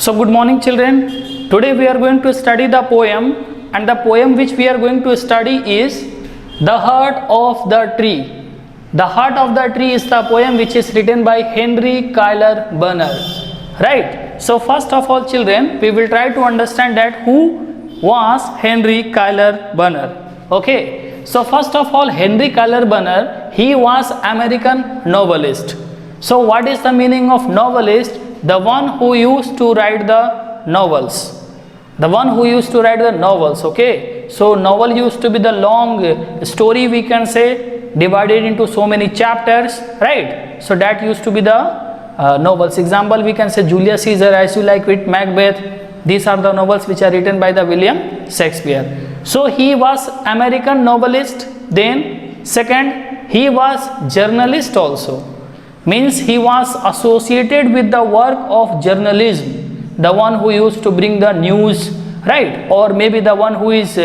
So good morning children. Today we are going to study the poem, and the poem which we are going to study is The Heart of the Tree. The Heart of the Tree is the poem which is written by Henry Cuyler Bunner. Right. So first of all children, we will try to understand that who was Henry Cuyler Bunner. Okay. So first of all, Henry Cuyler Bunner, he was American novelist. So what is the meaning of novelist? The one who used to write the novels. The one who used to write the novels. Okay. So novel used to be the long story, we can say, divided into so many chapters, right? So that used to be the novels. Example, we can say Julius Caesar, As You Like It, Macbeth. These are the novels which are written by the William Shakespeare. So he was American novelist. Then second, he was journalist also. Means he was associated with the work of journalism, the one who used to bring the news, right? Or maybe the one who is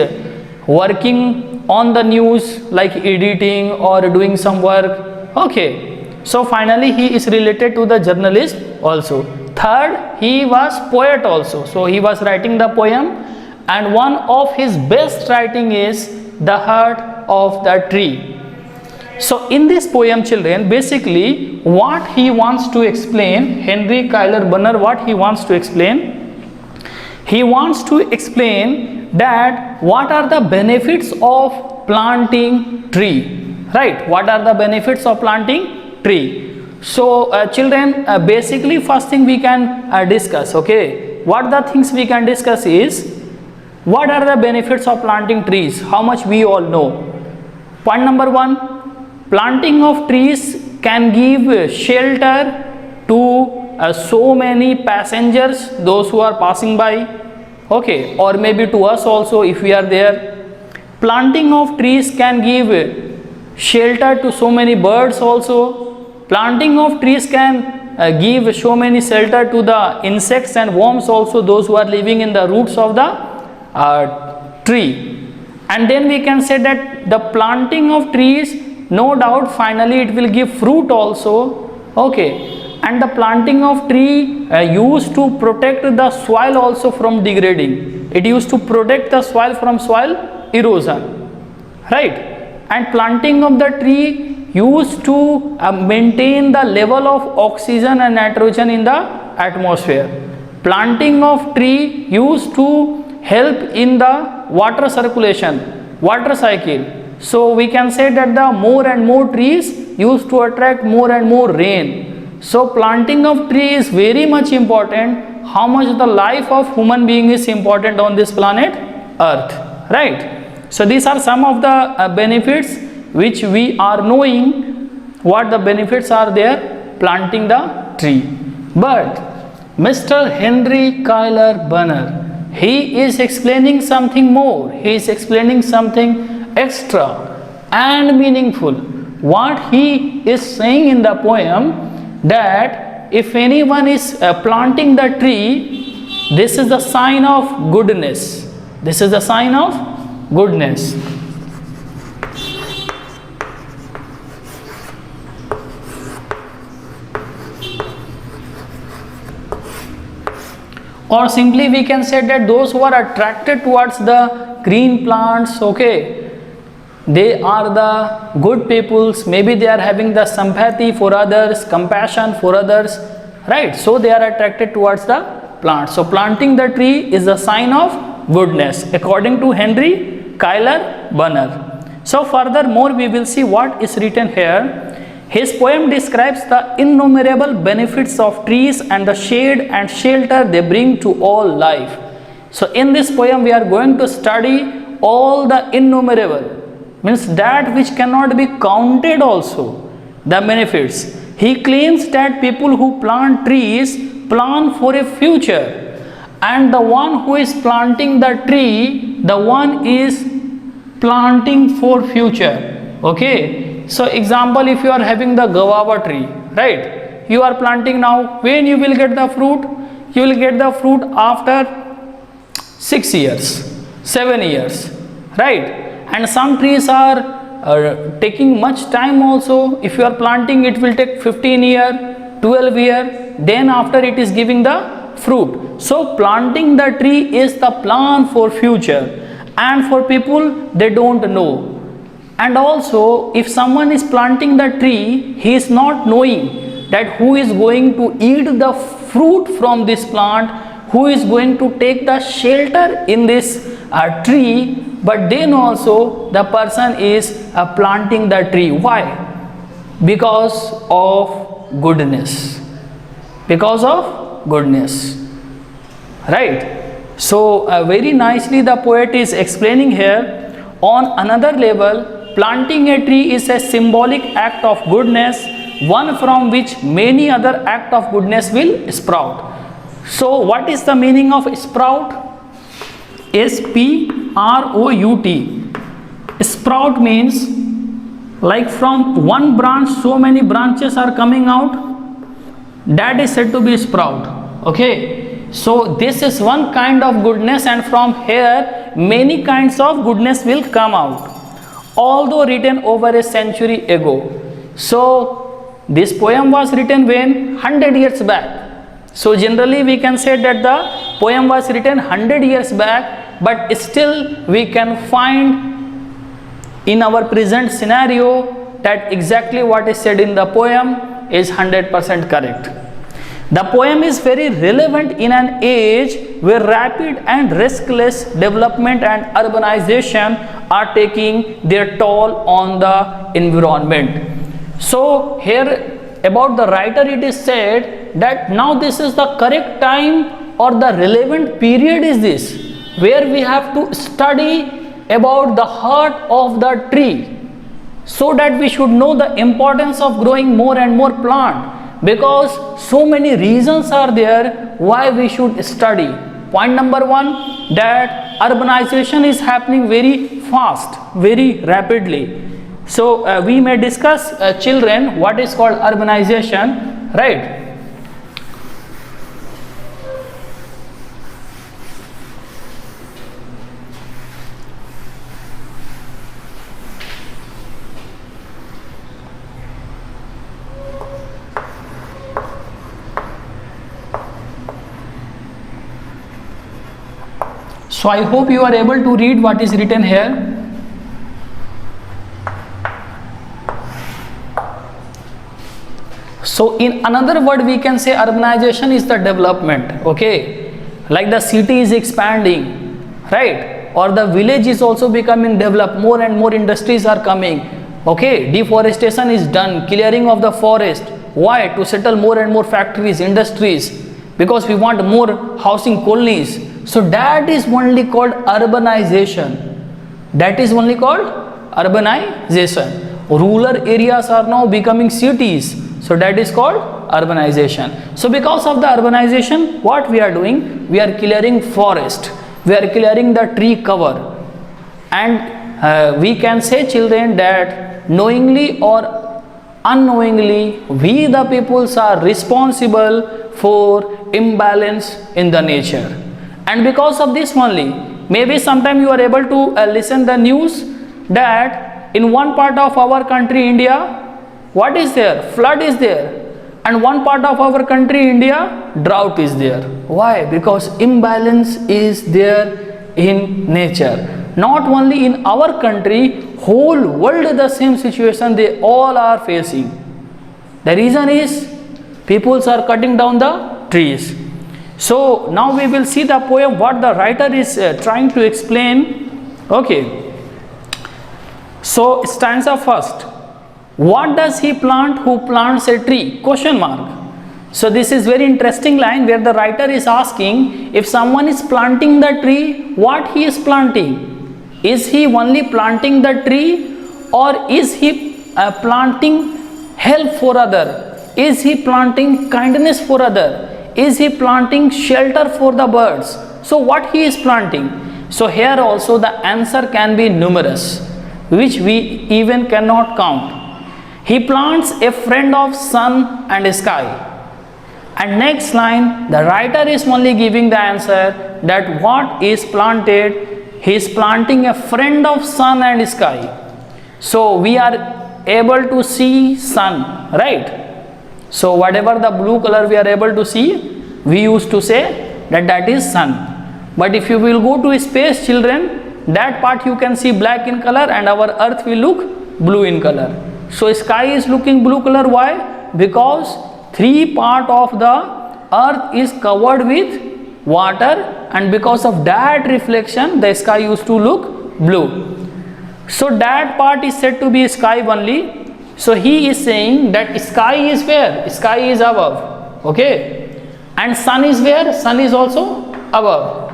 working on the news, like editing or doing some work. Okay. So finally he is related to the journalist also. Third, he was poet also. So he was writing the poem, and one of his best writing is The Heart of the Tree. So in this poem children, basically what he wants to explain, Henry Cuyler Bunner, what he wants to explain, he wants to explain that what are the benefits of planting tree, right? What are the benefits of planting tree? So children, basically first thing we can discuss, okay, what the things we can discuss is what are the benefits of planting trees, how much we all know. Point number one, planting of trees can give shelter to so many passengers, those who are passing by, okay, or maybe to us also if we are there. Planting of trees can give shelter to so many birds also. Planting of trees can give so many shelter to the insects and worms also, those who are living in the roots of the tree. And then we can say that the planting of trees, no doubt finally it will give fruit also, okay, and the planting of tree used to protect the soil also from degrading. It used to protect the soil from soil erosion, right? And planting of the tree used to maintain the level of oxygen and nitrogen in the atmosphere. Planting of tree used to help in the water circulation, water cycle. So we can say that the more and more trees used to attract more and more rain. So planting of tree is very much important. How much the life of human being is important on this planet Earth, right? So these are some of the benefits which we are knowing, what the benefits are there, planting the tree. But Mr. Henry Cuyler Bunner, he is explaining something more. He is explaining something extra and meaningful. What he is saying in the poem, that if anyone is planting the tree, this is the sign of goodness. This is the sign of goodness. Or simply we can say that those who are attracted towards the green plants, okay, they are the good peoples. Maybe they are having the sympathy for others, compassion for others, right? So they are attracted towards the plants. So planting the tree is a sign of goodness, according to Henry Cuyler Bunner. So furthermore, we will see what is written here. His poem describes the innumerable benefits of trees and the shade and shelter they bring to all life. So in this poem we are going to study all the innumerable, means that which cannot be counted also, the benefits. He claims that people who plant trees plan for a future, and the one who is planting the tree, the one is planting for future, okay. So example, if you are having the guava tree, right, you are planting now, when you will get the fruit? You will get the fruit after 6 years, 7 years, right? And some trees are taking much time also. If you are planting, it will take 15 years, 12 years, then after it is giving the fruit. So planting the tree is the plan for future, and for people they don't know. And also, if someone is planting the tree, he is not knowing that who is going to eat the fruit from this plant, who is going to take the shelter in this tree. But then also the person is planting the tree. Why? Because of goodness. Because of goodness. Right? So very nicely the poet is explaining here. On another level, planting a tree is a symbolic act of goodness, one from which many other acts of goodness will sprout. So what is the meaning of sprout? S-P-R-O-U-T. Sprout means like from one branch so many branches are coming out. That is said to be sprout. Okay. So this is one kind of goodness, and from here many kinds of goodness will come out. Although written over a century ago. So this poem was written when? 100 years back. So generally we can say that the poem was written 100 years back, but still we can find in our present scenario that exactly what is said in the poem is 100% correct. The poem is very relevant in an age where rapid and riskless development and urbanization are taking their toll on the environment. So here about the writer it is said that now this is the correct time, or the relevant period is this, where we have to study about the heart of the tree, so that we should know the importance of growing more and more plant, because so many reasons are there why we should study. Point number one, that urbanization is happening very fast, very rapidly. So we may discuss children what is called urbanization, right? So I hope you are able to read what is written here. So in another word we can say urbanization is the development, okay, like the city is expanding, right, or the village is also becoming developed, more and more industries are coming, okay, deforestation is done, clearing of the forest. Why? To settle more and more factories, industries, because we want more housing colonies. So that is only called urbanization. That is only called urbanization. Rural areas are now becoming cities. So that is called urbanization. So because of the urbanization, what we are doing? We are clearing forest. We are clearing the tree cover. And we can say, children, that knowingly or unknowingly, we the peoples are responsible for imbalance in the nature. And because of this only, maybe sometime you are able to listen the news that in one part of our country, India, what is there? Flood is there. And one part of our country, India, drought is there. Why? Because imbalance is there in nature. Not only in our country, whole world the same situation they all are facing. The reason is peoples are cutting down the trees. So now we will see the poem what the writer is trying to explain. Okay. So stanza first. What does he plant who plants a tree? Question mark. So this is very interesting line where the writer is asking if someone is planting the tree, what he is planting? Is he only planting the tree, or is he planting help for other? Is he planting kindness for other? Is he planting shelter for the birds? So what he is planting? So here also the answer can be numerous, which we even cannot count. He plants a friend of sun and sky. And next line, the writer is only giving the answer that what is planted, he is planting a friend of sun and sky. So we are able to see sun, right? So whatever the blue color we are able to see, we used to say that that is sun. But if you will go to space, children, that part you can see black in color and our earth will look blue in color. So sky is looking blue color. Why? Because 3 part of the earth is covered with water, and because of that reflection the sky used to look blue. So that part is said to be sky only. So he is saying that sky is where? Sky is above. Okay. And sun is where? Sun is also above.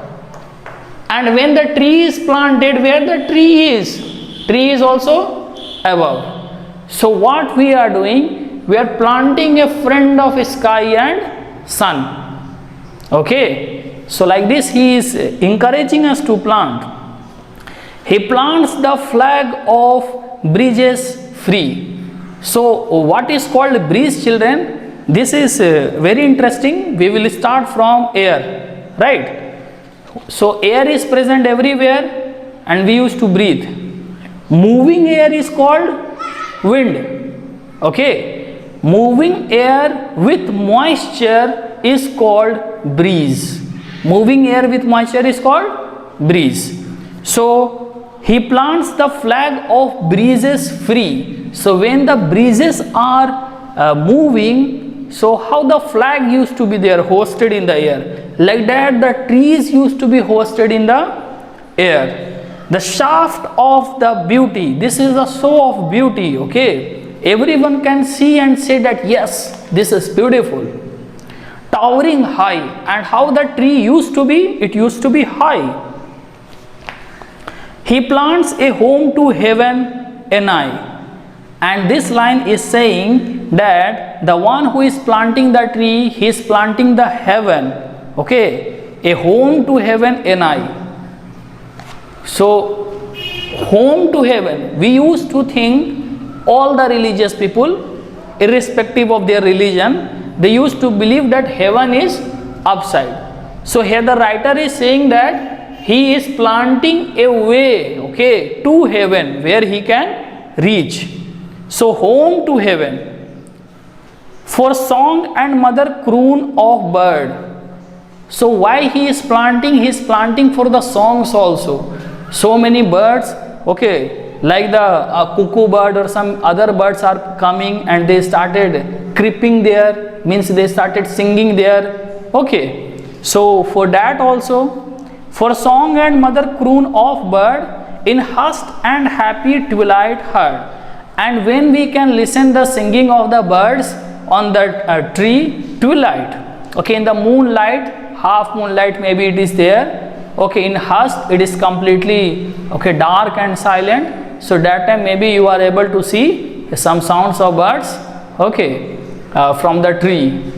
And when the tree is planted, where the tree is? Tree is also above. So what we are doing? We are planting a friend of sky and sun. Okay. So like this he is encouraging us to plant. He plants the flag of breezes free. So what is called breeze, children? This is very interesting. We will start from air, right? So air is present everywhere and we used to breathe. Moving air is called wind. Okay. Moving air with moisture is called breeze. Moving air with moisture is called breeze. So he plants the flag of breezes free. So when the breezes are moving, so how the flag used to be there, hosted in the air. Like that the trees used to be hosted in the air. The shaft of the beauty. This is the show of beauty. Okay. Everyone can see and say that yes, this is beautiful. Towering high. And how the tree used to be? It used to be high. He plants a home to heaven and I. And this line is saying that the one who is planting the tree, he is planting the heaven. Okay, a home to heaven and I. So home to heaven, we used to think all the religious people, irrespective of their religion, they used to believe that heaven is upside. So here the writer is saying that he is planting a way, okay, to heaven where he can reach. So home to heaven. For song and mother croon of bird. So why he is planting? He is planting for the songs also. So many birds, okay, like the cuckoo bird or some other birds are coming and they started creeping there, means they started singing there. Okay, so for that also, for song and mother croon of bird in hushed and happy twilight heard. And when we can listen the singing of the birds on the tree, twilight, okay, in the moonlight, half moonlight maybe it is there. Okay, in hushed it is completely, okay, dark and silent. So that time maybe you are able to see some sounds of birds, okay, from the tree.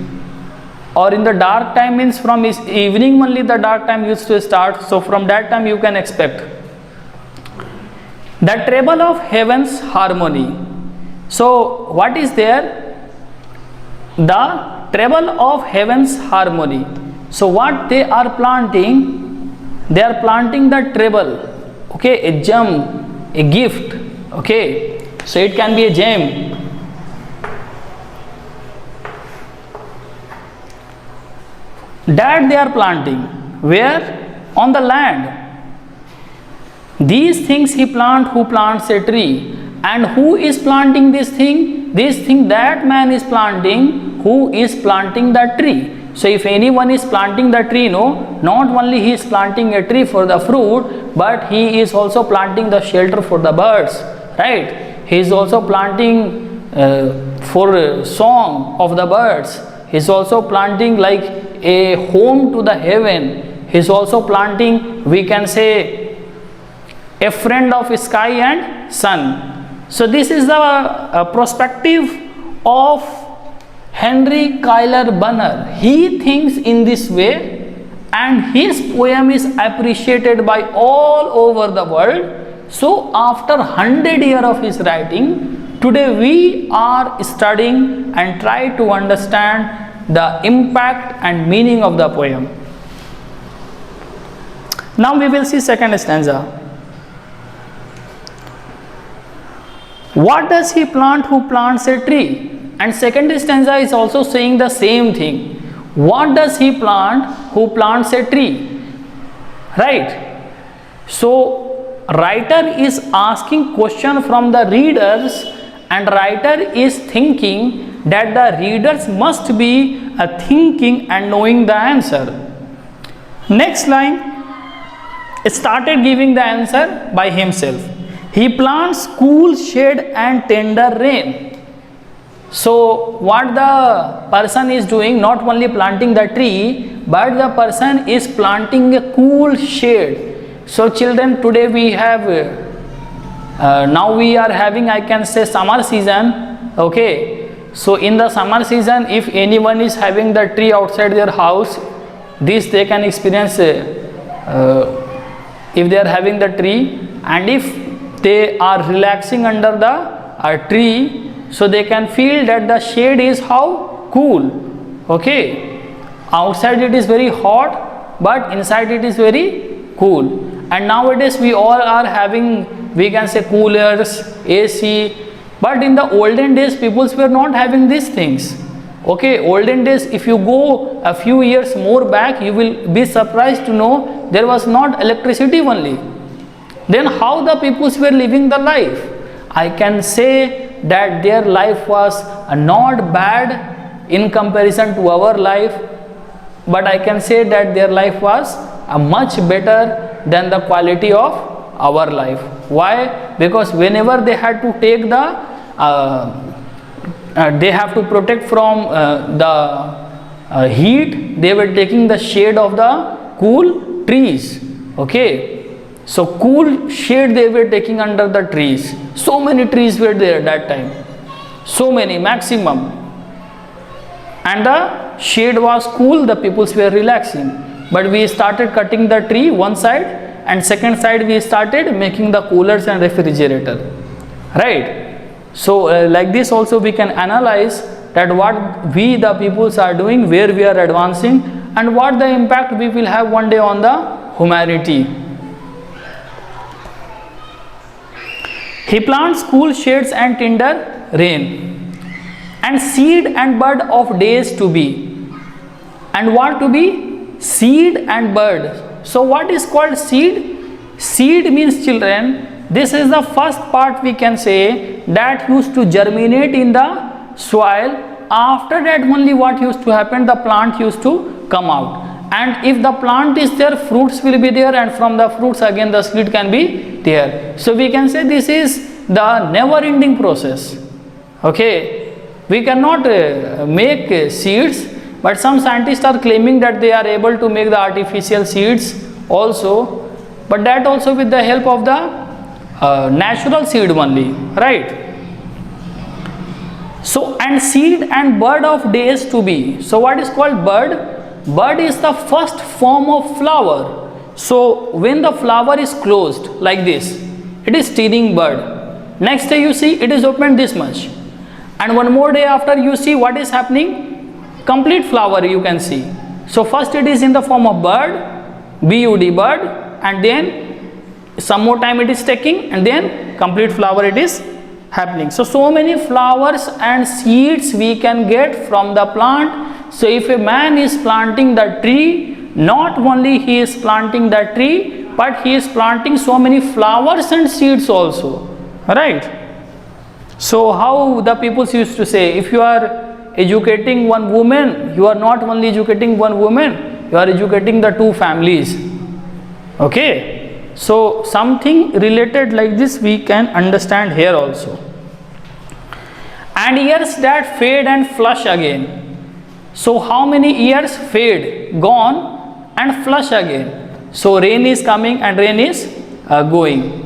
Or in the dark time means from evening only the dark time used to start. So from that time you can expect. The treble of heaven's harmony. So what is there? The treble of heaven's harmony. So what they are planting? They are planting the treble, okay, a gem, a gift, okay. So it can be a gem. That they are planting. Where? On the land. These things he plant who plants a tree. And who is planting this thing? This thing that man is planting, who is planting the tree. So if anyone is planting the tree, no, not only he is planting a tree for the fruit, but he is also planting the shelter for the birds, right? He is also planting for song of the birds. He is also planting like a home to the heaven. He is also planting, we can say, a friend of sky and sun. So this is the perspective of Henry Cuyler Bunner. He thinks in this way and his poem is appreciated by all over the world. So after 100 years of his writing, today we are studying and try to understand the impact and meaning of the poem. Now we will see second stanza. What does he plant who plants a tree? And second stanza is also saying the same thing. What does he plant who plants a tree? Right? So writer is asking question from the readers, and writer is thinking that the readers must be thinking and knowing the answer. Next line, started giving the answer by himself. He plants cool shade and tender rain. So what the person is doing, not only planting the tree, but the person is planting a cool shade. So children, today we have now we are having, I can say, summer season. Okay, so in the summer season, if anyone is having the tree outside their house, this they can experience if they are having the tree, and if they are relaxing under the tree, so they can feel that the shade is how cool. Okay, outside it is very hot, but inside it is very cool. And nowadays we all are having, we can say, coolers, AC, but in the olden days people were not having these things. Okay, olden days, if you go a few years more back, you will be surprised to know there was not electricity only. Then how the peoples were living the life? I can say that their life was not bad in comparison to our life, but I can say that their life was much better than the quality of our life. Why? Because whenever they had to take the they have to protect from the heat, they were taking the shade of the cool trees. Okay, so cool shade they were taking under the trees. So many trees were there that time, so many, maximum, and the shade was cool, the peoples were relaxing. But we started cutting the tree one side, and second side we started making the coolers and refrigerator, right? So like this also we can analyze that what we the peoples are doing, where we are advancing, and what the impact we will have one day on the humanity. He plants cool shades and tender rain, and seed and bud of days to be. And what to be? Seed and bud. So what is called seed? Seed means, children, this is the first part we can say that used to germinate in the soil. After that only what used to happen, the plant used to come out. And if the plant is there, fruits will be there, and from the fruits again the seed can be there. So we can say this is the never ending process. Okay, we cannot make seeds, but some scientists are claiming that they are able to make the artificial seeds also, but that also with the help of the natural seed only, right? So, and seed and bud of days to be. So what is called bud? Bud is the first form of flower. So when the flower is closed like this, it is teething bud. Next day you see it is opened this much, and one more day after you see what is happening, complete flower you can see. So first it is in the form of bud, bud, bud, and then some more time it is taking, and then complete flower it is happening. So many flowers and seeds we can get from the plant. So if a man is planting the tree, not only he is planting the tree, but he is planting so many flowers and seeds also, right? So how the people used to say, if you are educating one woman, you are not only educating one woman, you are educating the two families. Okay, so something related like this we can understand here also. And years that fade and flush again. So how many years fade, gone, and flush again? So rain is coming and rain is going.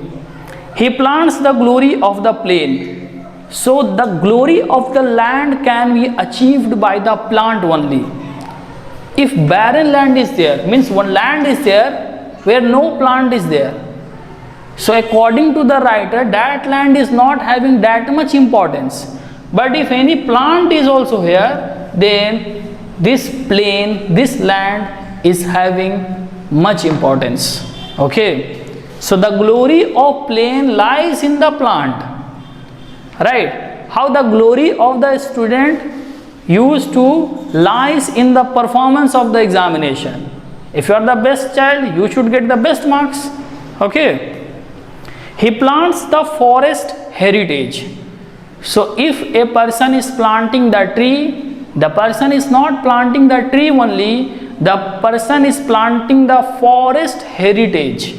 He plants the glory of the plain. So the glory of the land can be achieved by the plant only. If barren land is there, means one land is there where no plant is there. So according to the writer, that land is not having that much importance. But if any plant is also here, then this plain, this land is having much importance. Okay, so the glory of plain lies in the plant, right? How the glory of the student used to lies in the performance of the examination. If you are the best child, you should get the best marks. Okay. He plants the forest heritage. So if a person is planting the tree, the person is not planting the tree only, the person is planting the forest heritage.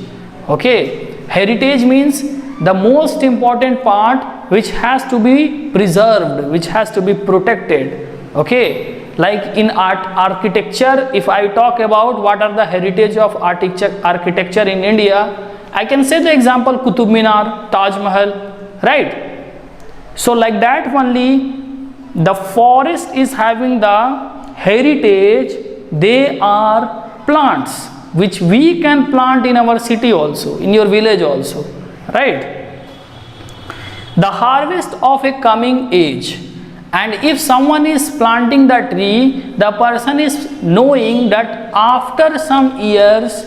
Okay. Heritage means the most important part which has to be preserved, which has to be protected. Okay. Like in architecture, if I talk about what are the heritage of architecture in India, I can say the example Qutub Minar, Taj Mahal, right? So like that only, the forest is having the heritage. They are plants which we can plant in our city also, in your village also, right? The harvest of a coming age. And if someone is planting the tree, the person is knowing that after some years,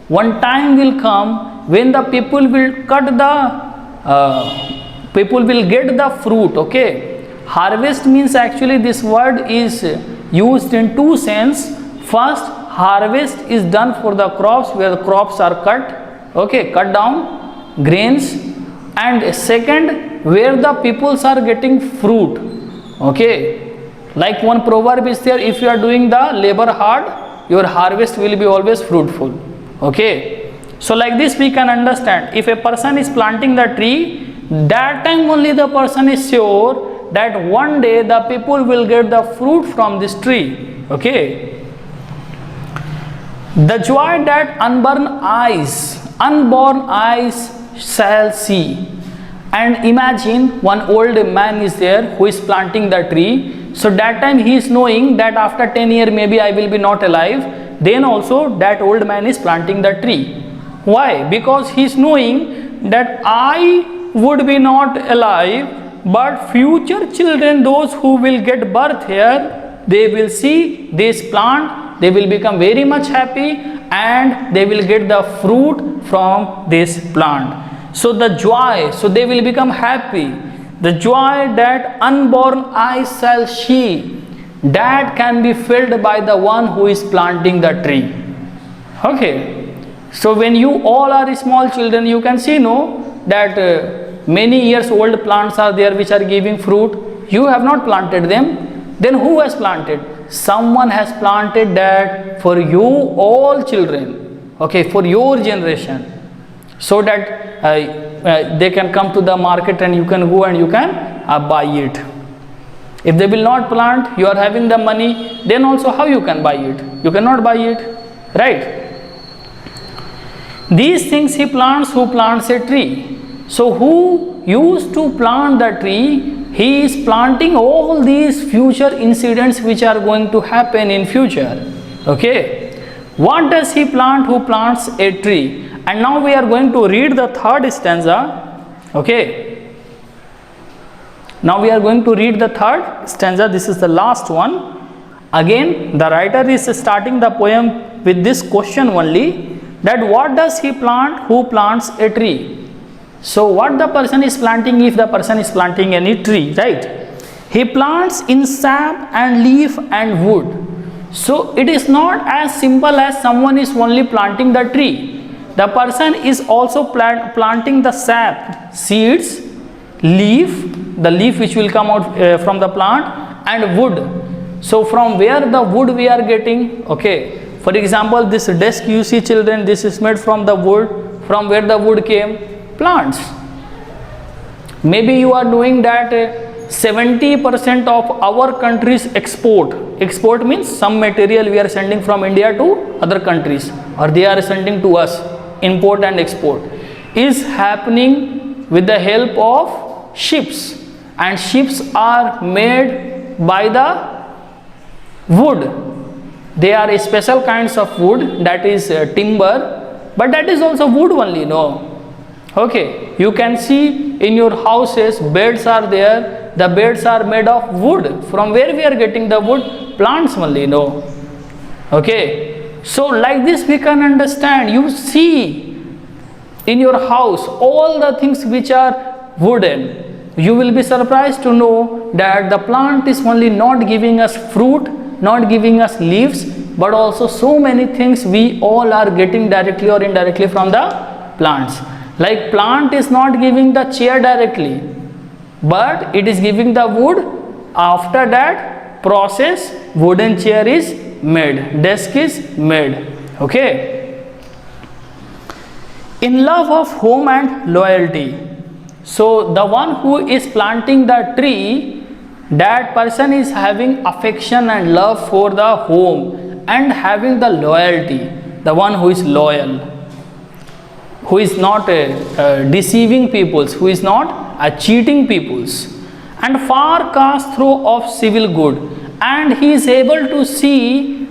one time will come when the people will cut the, people will get the fruit, okay. Harvest means actually this word is used in two sense. First, harvest is done for the crops, where the crops are cut, okay, cut down, grains. And second, where the peoples are getting fruit. Okay, like one proverb is there, if you are doing the labor hard, your harvest will be always fruitful. Okay, so like this we can understand, if a person is planting the tree, that time only the person is sure that one day the people will get the fruit from this tree. Okay, the joy that unborn eyes shall see. And imagine one old man is there who is planting the tree. So that time he is knowing that after 10 years maybe I will be not alive. Then also that old man is planting the tree. Why? Because he is knowing that I would be not alive, but future children, those who will get birth here, they will see this plant, they will become very much happy and they will get the fruit from this plant. So the joy, so they will become happy. The joy that unborn eyes shall see, that can be felt by the one who is planting the tree. Okay. So when you all are small children, you can see that many years old plants are there which are giving fruit. You have not planted them. Then who has planted? Someone has planted that for you all children. Okay, for your generation. So that they can come to the market and you can go and you can buy it. If they will not plant, you are having the money, then also how you can buy it? You cannot buy it, right? These things he plants who plants a tree. So who used to plant the tree, he is planting all these future incidents which are going to happen in future. Okay. What does he plant who plants a tree? And now we are going to read the third stanza. Okay. Now we are going to read the third stanza. This is the last one. Again, the writer is starting the poem with this question only, that what does he plant who plants a tree? So what the person is planting, if the person is planting any tree, right? He plants in sap and leaf and wood. So it is not as simple as someone is only planting the tree. The person is also planting the sap, seeds, leaf, the leaf which will come out from the plant, and wood. So from where the wood we are getting? Okay, for example, this desk you see children, this is made from the wood. From where the wood came? Plants. Maybe you are knowing that 70% of our country's export means some material we are sending from India to other countries, or they are sending to us, import and export, is happening with the help of ships. And ships are made by the wood. They are special kinds of wood, that is timber, but that is also wood only, no? Okay, you can see in your houses beds are there, the beds are made of wood. From where we are getting the wood? Plants only, no? Okay, so like this we can understand. You see in your house all the things which are wooden. you will be surprised to know that the plant is only not giving us fruit, not giving us leaves, but also so many things we all are getting directly or indirectly from the plants. Like plant is not giving the chair directly, but it is giving the wood. After that process, wooden chair is made, desk is made. Okay. In love of home and loyalty. So the one who is planting the tree, that person is having affection and love for the home and having the loyalty. The one who is loyal, who is not deceiving peoples, who is not cheating peoples, and far cast through of civil good, and he is able to see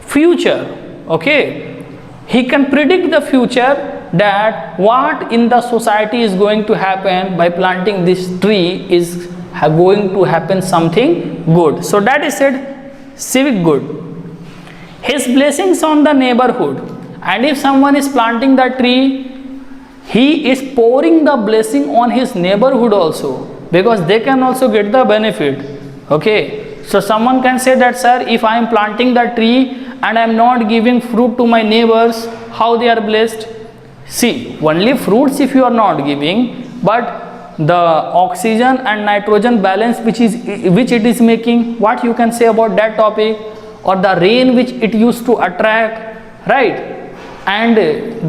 future. Okay, he can predict the future, that what in the society is going to happen by planting this tree is going to happen something good. So that is said civic good. His blessings on the neighborhood, and if someone is planting the tree, he is pouring the blessing on his neighborhood also, because they can also get the benefit. Okay, so someone can say that, sir, if I am planting the tree and I am not giving fruit to my neighbors, how they are blessed? See, only fruits if you are not giving, but the oxygen and nitrogen balance which it is making, what you can say about that topic? Or the rain which it used to attract, right? And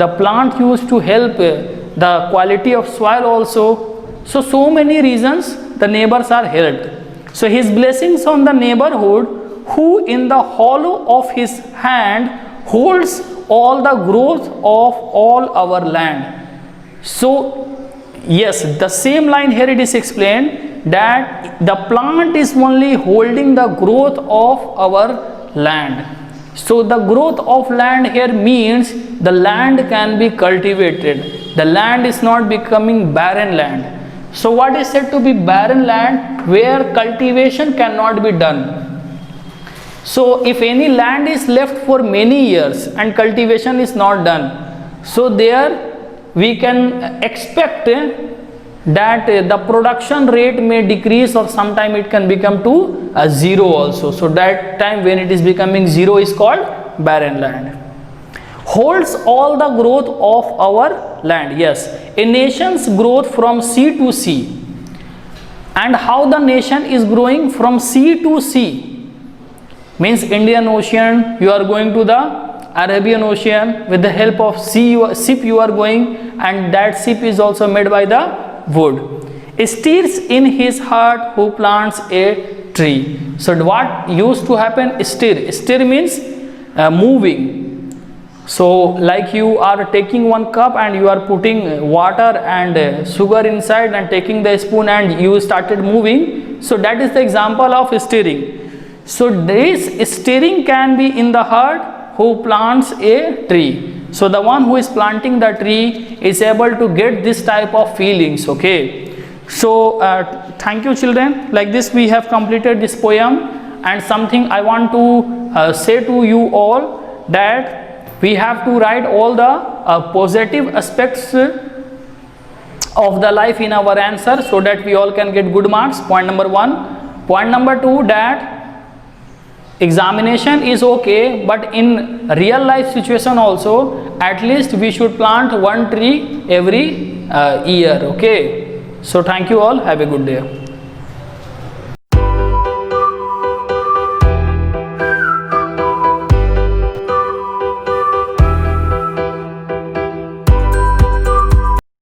the plant used to help the quality of soil also. So many reasons the neighbors are helped. So his blessings on the neighborhood, who in the hollow of his hand holds all the growth of all our land. So yes, the same line here it is explained, that the plant is only holding the growth of our land. So the growth of land here means the land can be cultivated. The land is not becoming barren land. So what is said to be barren land? Where cultivation cannot be done. So if any land is left for many years and cultivation is not done, so there we can expect that the production rate may decrease, or sometime it can become to a zero also. So that time when it is becoming zero is called barren land. Holds all the growth of our land. Yes, a nation's growth from sea to sea. And how the nation is growing from sea to sea? Means Indian Ocean, you are going to the Arabian Ocean, with the help of ship you are going, and that ship is also made by the wood. Stirs in his heart who plants a tree. So what used to happen? Stir means moving. So like you are taking one cup and you are putting water and sugar inside and taking the spoon and you started moving. So that is the example of stirring. So this stirring can be in the heart who plants a tree. So the one who is planting the tree is able to get this type of feelings. Okay. So thank you children. Like this we have completed this poem, and something I want to say to you all, that we have to write all the positive aspects of the life in our answer, so that we all can get good marks. Point number 1. Point number 2, that examination is okay, but in real life situation also, at least we should plant one tree every year. Okay. So thank you all. Have a good day.